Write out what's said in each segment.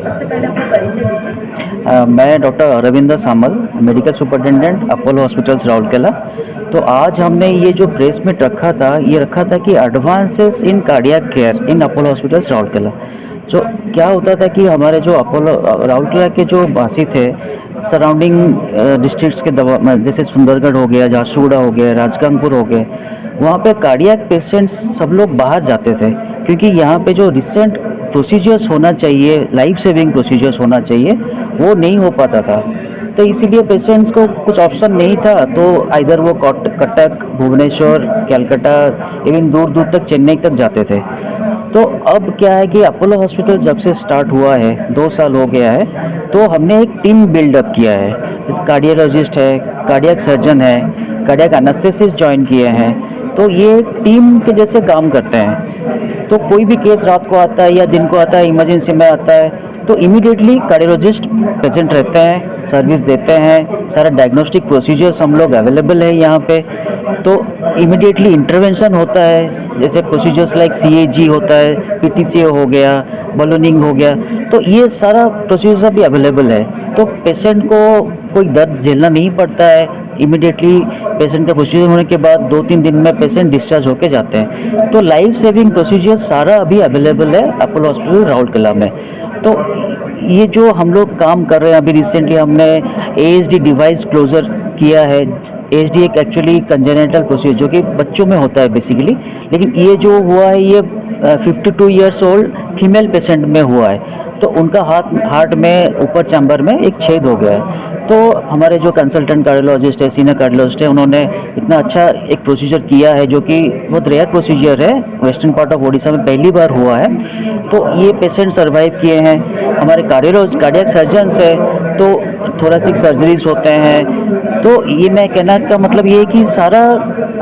सबसे पहले अपना परिचय दीजिए। मैं doctor Arvinder Samal, medical superintendent Apollo hospitals Rourkela. तो आज हमने ये जो प्रेस मीट रखा था, ये रखा था कि advances in cardiac care in Apollo hospitals Rourkela. जो क्या होता था कि हमारे जो अपोलो राउरकेला के जो वासी थे, सराउंडिंग डिस्ट्रिक्ट्स के दवा जैसे सुंदरगढ़ हो गया, झारसुगुड़ा हो गया, राजगंगपुर हो गए, वहाँ पे कार्डियक पेशेंट्स सब लोग बाहर जाते थे, क्योंकि यहाँ पे जो रिसेंट प्रोसीजर्स होना चाहिए, लाइफ सेविंग प्रोसीजर्स होना चाहिए, वो नहीं हो पाता था। तो इसीलिए पेशेंट्स को कुछ ऑप्शन नहीं था, तो इधर वो कटक, भुवनेश्वर, कलकत्ता, इवन दूर दूर तक, चेन्नई तक जाते थे। तो अब क्या है कि अपोलो हॉस्पिटल जब से स्टार्ट हुआ है, 2 साल हो गया है, तो हमने एक टीम बिल्डअप किया है। कार्डियोलॉजिस्ट है, कार्डियक सर्जन है, कार्डियक एनेस्थेसिस्ट ज्वाइन किए हैं। तो ये टीम के जैसे काम करते हैं। तो कोई भी केस रात को आता है या दिन को आता है, इमरजेंसी में आता है, तो इमीडिएटली कार्डियोलॉजिस्ट प्रेजेंट रहते हैं, सर्विस देते हैं। सारा डायग्नोस्टिक प्रोसीजर्स हम लोग अवेलेबल है यहाँ पे। तो इमीडिएटली इंटरवेंशन होता है, जैसे प्रोसीजर्स लाइक सीएजी होता है, पीटीसीए हो गया, बलूनिंग हो गया, तो ये सारा प्रोसीजर भी अवेलेबल है। तो पेशेंट को कोई दर्द झेलना नहीं पड़ता है। इमीडिएटली पेशेंट का प्रोसीजर होने के बाद 2-3 दिन में पेशेंट डिस्चार्ज होके जाते हैं। तो लाइफ सेविंग प्रोसीजर सारा अभी अवेलेबल है अपोलो हॉस्पिटल राउरकेला में। तो ये जो हम लोग काम कर रहे हैं, अभी रिसेंटली हमने एएसडी डिवाइस क्लोजर किया है। एएसडी एक एक्चुअली कंजेनिटल प्रोसीजर जो कि बच्चों में होता है बेसिकली, लेकिन ये जो हुआ है ये 52 ईयर्स ओल्ड फीमेल पेशेंट में हुआ है। तो उनका हार्ट में ऊपर चैम्बर में एक छेद हो गया है। तो हमारे जो कंसल्टेंट कार्डियोलॉजिस्ट है, सीनियर कार्डियोलॉजिस्ट है, उन्होंने इतना अच्छा एक प्रोसीजर किया है जो कि बहुत रेयर प्रोसीजर है, वेस्टर्न पार्ट ऑफ ओडिशा में पहली बार हुआ है। तो ये पेशेंट सर्वाइव किए हैं। हमारे कार्डियक सर्जन्स है, तो थोरेसिक सर्जरीज होते हैं। तो ये मैं कहना का मतलब ये है कि सारा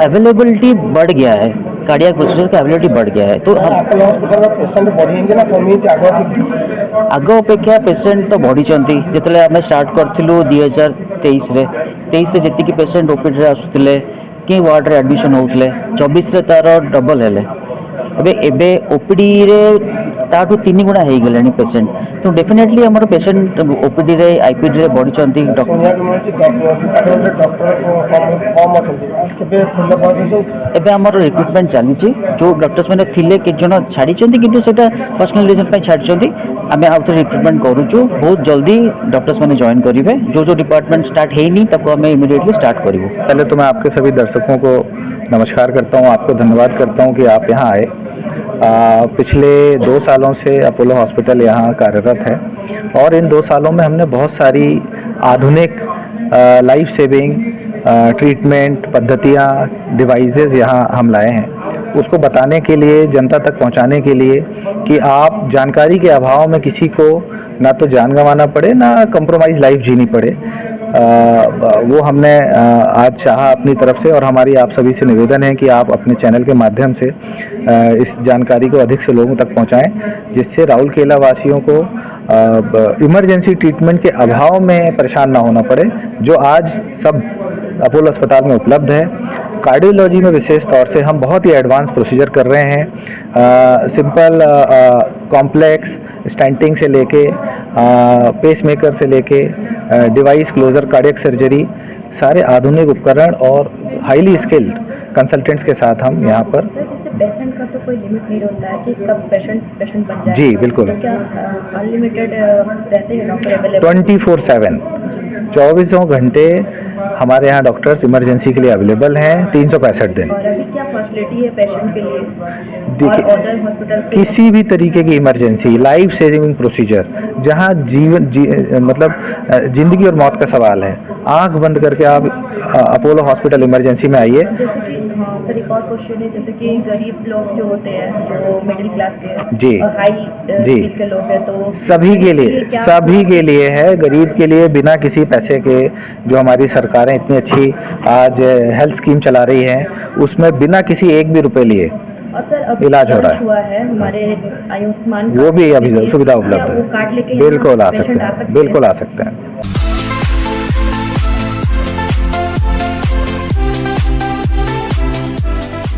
अवेलेबिलिटी बढ़ गया है, कार्डियक प्रोसीजर का अवेलेबिलिटी बढ़ गया है। तो आग अपेक्षा पेशेंट तो बढ़ी। जितने आम स्टार्ट करूँ 2023 जी पेशेंट ओपीडी आसुले कि वार्ड रे एडमिशन होते, 24 तार डबल है। एबे ओपीडी रे ताठू 3 गुणा हो गले पेशेंट। तो डेफिनेटली आम पेशेंट ओपीडी रे आईपीडी रे बढ़ी। एबे आमर रिक्रुटमेंट चली, जो डॉक्टर्स मैंने थिले कि जन छाड़ी, किंतु सेटा पर्सनल रीजन पे छाड़ी। आम आउ थे रिक्रुटमेंट करूँ, बहुत जल्दी डॉक्टर्स मैंने जॉइन करेंगे। जो डिपार्टमेंट स्टार्ट है नहीं तक आम इमीडिएटली स्टार्ट करूँ। पहले तो मैं आपके सभी दर्शकों को नमस्कार करता हूँ, आपको धन्यवाद करता हूँ कि आप यहाँ आए। पिछले 2 सालों से अपोलो हॉस्पिटल यहाँ कार्यरत है और इन 2 सालों में हमने बहुत सारी आधुनिक लाइफ सेविंग ट्रीटमेंट पद्धतियाँ, डिवाइसेस यहाँ हम लाए हैं। उसको बताने के लिए, जनता तक पहुँचाने के लिए कि आप जानकारी के अभाव में किसी को ना तो जान गंवाना पड़े, ना कंप्रोमाइज़ लाइफ जीनी पड़े। वो हमने आज चाहा अपनी तरफ से, और हमारी आप सभी से निवेदन है कि आप अपने चैनल के माध्यम से इस जानकारी को अधिक से लोगों तक पहुंचाएं, जिससे राउरकेला वासियों को इमरजेंसी ट्रीटमेंट के अभाव में परेशान ना होना पड़े, जो आज सब अपोलो अस्पताल में उपलब्ध है। कार्डियोलॉजी में विशेष तौर से हम बहुत ही एडवांस प्रोसीजर कर रहे हैं। सिंपल कॉम्प्लेक्स स्टेंटिंग से लेके पेसमेकर से लेके डिवाइस क्लोजर, कार्डियक सर्जरी, सारे आधुनिक उपकरण और हाईली स्किल्ड कंसल्टेंट्स के साथ हम यहाँ पर। पेशेंट का तो कोई लिमिट नहीं होता है कि कब पेशेंट बन जाए। जी बिल्कुल। तो क्या अनलिमिटेड रहते हैं डॉक्टर अवेलेबल? 24/7 24 घंटे हमारे यहाँ डॉक्टर्स इमरजेंसी के लिए अवेलेबल हैं, 365 दिन। और अभी क्या फैसिलिटी है पेशेंट के लिए? देखिए, किसी भी तरीके की इमरजेंसी, लाइफ सेविंग प्रोसीजर, जहाँ मतलब जिंदगी और मौत का सवाल है, आंख बंद करके आप अपोलो हॉस्पिटल इमरजेंसी में आइए। जैसे कि सर एक और क्वेश्चन है, जैसे कि गरीब लोग जो होते हैं, जो मिडिल क्लास के जी और हाई जी के लोग हैं, तो सभी के लिए है। गरीब के लिए बिना किसी पैसे के, जो हमारी सरकारें इतनी अच्छी आज हेल्थ स्कीम चला रही हैं, उसमें बिना किसी एक भी रुपए लिए और सर इलाज हो रहा है हमारे आयुष्मान, वो भी अभी सुविधा उपलब्ध है। वो कार्ड लेके बिल्कुल आ सकते हैं, बिल्कुल आ सकते हैं।